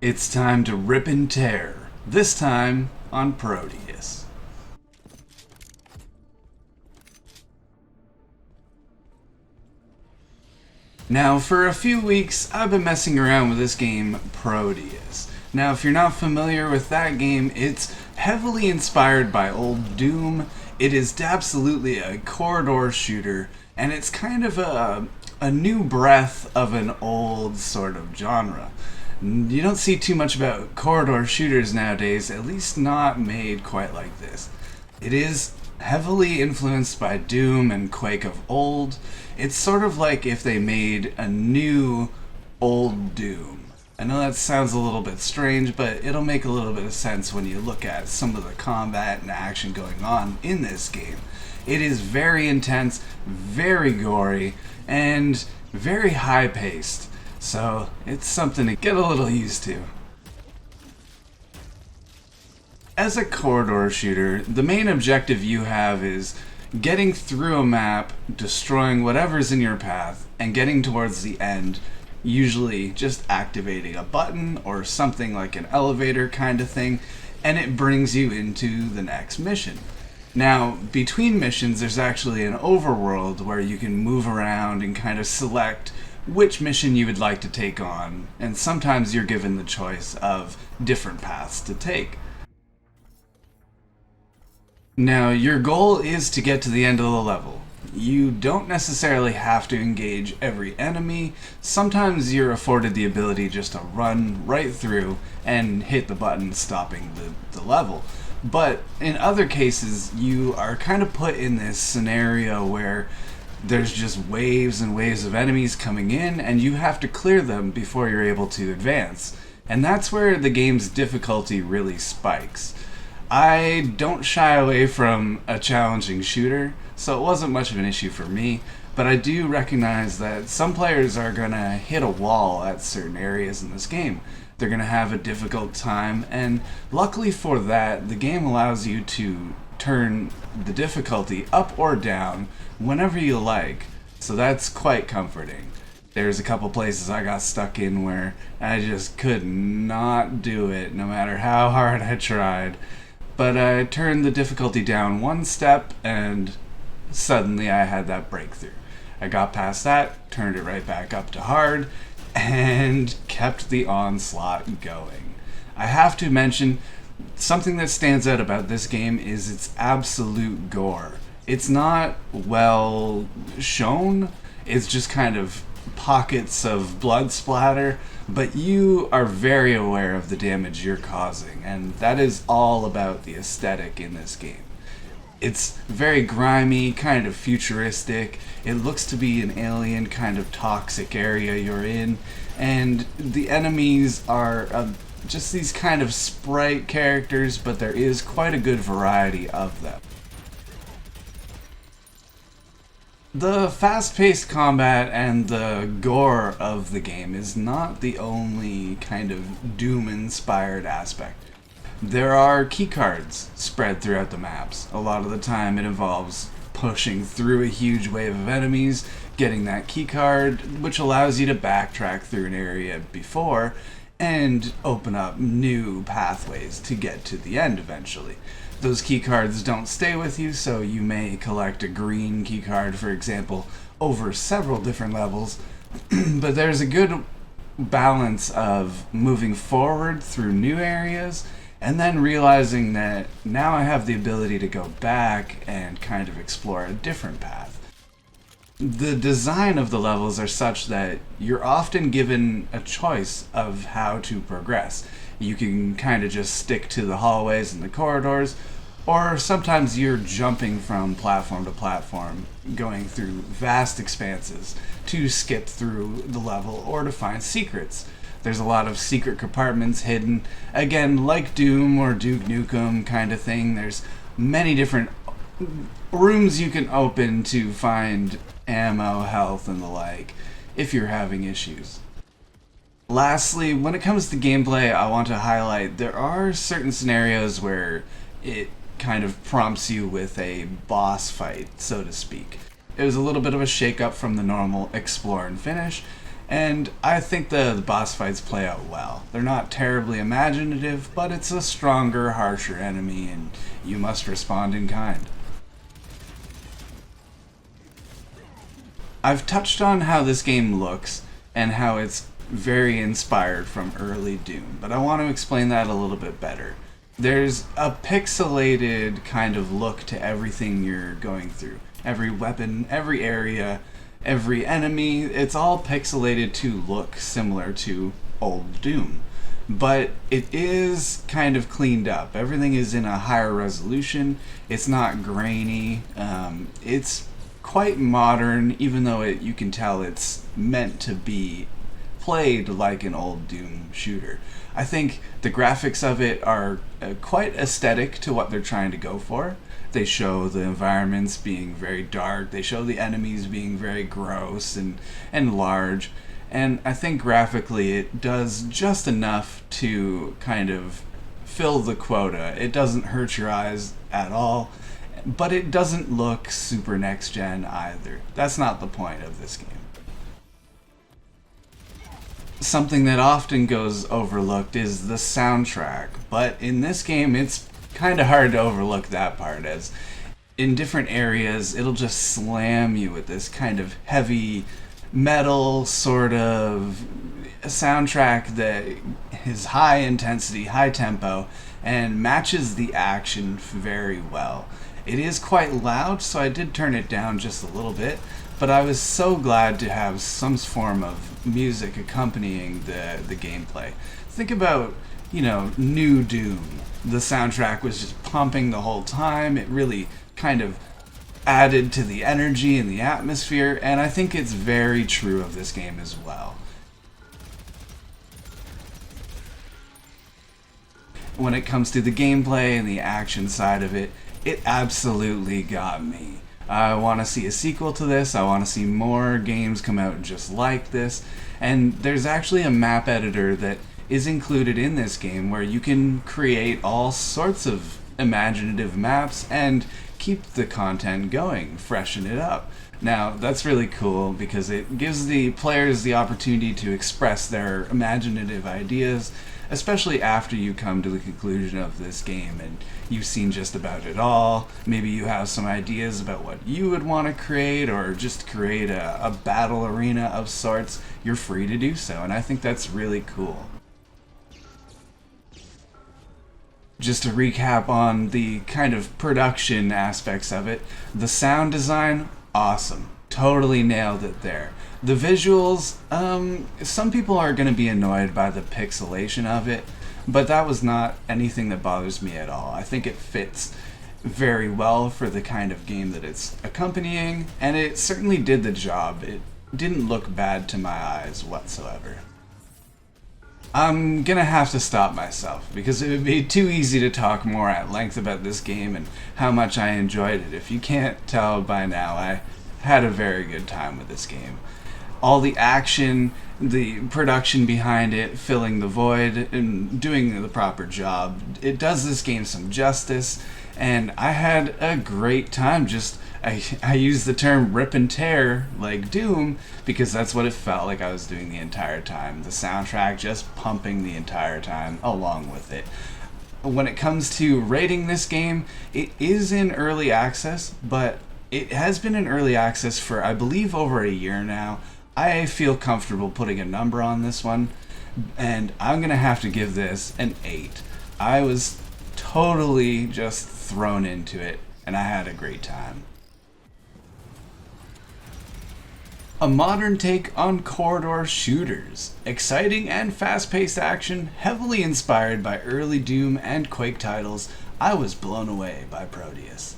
It's time to rip and tear, this time on Prodeus. Now, for a few weeks, I've been messing around with this game, Prodeus. Now, if you're not familiar with that game, it's heavily inspired by old Doom. It is absolutely a corridor shooter, and it's kind of a new breath of an old sort of genre. You don't see too much about corridor shooters nowadays, at least not made quite like this. It is heavily influenced by Doom and Quake of old. It's sort of like if they made a new old Doom. I know that sounds a little bit strange, but it'll make a little bit of sense when you look at some of the combat and action going on in this game. It is very intense, very gory, and very high-paced. So it's something to get a little used to. As a corridor shooter, the main objective you have is getting through a map, destroying whatever's in your path, and getting towards the end, usually just activating a button or something like an elevator kind of thing, and it brings you into the next mission. Now, between missions, there's actually an overworld where you can move around and kind of select which mission you would like to take on, and sometimes you're given the choice of different paths to take. Now, your goal is to get to the end of the level. You don't necessarily have to engage every enemy. Sometimes you're afforded the ability just to run right through and hit the button stopping the level. But in other cases, you are kind of put in this scenario where there's just waves and waves of enemies coming in, and you have to clear them before you're able to advance. And that's where the game's difficulty really spikes. I don't shy away from a challenging shooter, so it wasn't much of an issue for me, but I do recognize that some players are going to hit a wall at certain areas in this game. They're going to have a difficult time, and luckily for that, the game allows you to turn the difficulty up or down whenever you like, so that's quite comforting. There's a couple places I got stuck in where I just could not do it, no matter how hard I tried. But I turned the difficulty down one step, and suddenly I had that breakthrough. I got past that, turned it right back up to hard, and kept the onslaught going. I have to mention, something that stands out about this game is its absolute gore. It's not well shown, it's just kind of pockets of blood splatter, but you are very aware of the damage you're causing, and that is all about the aesthetic in this game. It's very grimy, kind of futuristic. It looks to be an alien kind of toxic area you're in, and the enemies are just these kind of sprite characters, but there is quite a good variety of them. The fast-paced combat and the gore of the game is not the only kind of Doom-inspired aspect. There are keycards spread throughout the maps. A lot of the time it involves pushing through a huge wave of enemies, getting that keycard, which allows you to backtrack through an area before, and open up new pathways to get to the end eventually. Those keycards don't stay with you, so you may collect a green keycard, for example, over several different levels, but there's a good balance of moving forward through new areas and then realizing that now I have the ability to go back and kind of explore a different path. The design of the levels are such that you're often given a choice of how to progress. You can kind of just stick to the hallways and the corridors, or sometimes you're jumping from platform to platform, going through vast expanses to skip through the level or to find secrets. There's a lot of secret compartments hidden. Again, like Doom or Duke Nukem kind of thing, there's many different rooms you can open to find ammo, health, and the like, if you're having issues. Lastly, when it comes to gameplay, I want to highlight there are certain scenarios where it kind of prompts you with a boss fight, so to speak. It was a little bit of a shake-up from the normal explore and finish, And I think the boss fights play out well. They're not terribly imaginative, but it's a stronger, harsher enemy, and you must respond in kind. I've touched on how this game looks and how it's very inspired from early Doom, but I want to explain that a little bit better. There's a pixelated kind of look to everything you're going through. Every weapon, every area, every enemy, it's all pixelated to look similar to old Doom. But it is kind of cleaned up. Everything is in a higher resolution. It's not grainy. It's quite modern, even though you can tell it's meant to be played like an old Doom shooter. I think the graphics of it are quite aesthetic to what they're trying to go for. They show the environments being very dark, they show the enemies being very gross and large, and I think graphically it does just enough to kind of fill the quota. It doesn't hurt your eyes at all, but it doesn't look super next gen either. That's not the point of this game. Something that often goes overlooked is the soundtrack, but in this game it's kind of hard to overlook that part, as in different areas it'll just slam you with this kind of heavy metal sort of soundtrack that is high intensity, high tempo, and matches the action very well. It is quite loud, so I did turn it down just a little bit, but I was so glad to have some form of music accompanying the gameplay. Think about, new Doom. The soundtrack was just pumping the whole time. It really kind of added to the energy and the atmosphere, and I think it's very true of this game as well. When it comes to the gameplay and the action side of it, it absolutely got me. I want to see a sequel to this. I want to see more games come out just like this. And there's actually a map editor that is included in this game where you can create all sorts of imaginative maps and keep the content going, freshen it up. Now, that's really cool because it gives the players the opportunity to express their imaginative ideas, especially after you come to the conclusion of this game and you've seen just about it all. Maybe you have some ideas about what you would want to create, or just create a battle arena of sorts. You're free to do so, and I think that's really cool. Just to recap on the kind of production aspects of it, the sound design, awesome. Totally nailed it there. The visuals, some people are going to be annoyed by the pixelation of it, but that was not anything that bothers me at all. I think it fits very well for the kind of game that it's accompanying, and it certainly did the job. It didn't look bad to my eyes whatsoever. I'm gonna have to stop myself because it would be too easy to talk more at length about this game and how much I enjoyed it. If you can't tell by now, I had a very good time with this game. All the action, the production behind it, filling the void, and doing the proper job, it does this game some justice, and I had a great time. I use the term rip and tear like Doom because that's what it felt like I was doing the entire time. The soundtrack just pumping the entire time along with it. When it comes to rating this game, it is in early access, but it has been in early access for, I believe, over a year now. I feel comfortable putting a number on this one, and I'm going to have to give this an 8. I was totally just thrown into it, and I had a great time. A modern take on corridor shooters. Exciting and fast-paced action, heavily inspired by early Doom and Quake titles. I was blown away by Prodeus.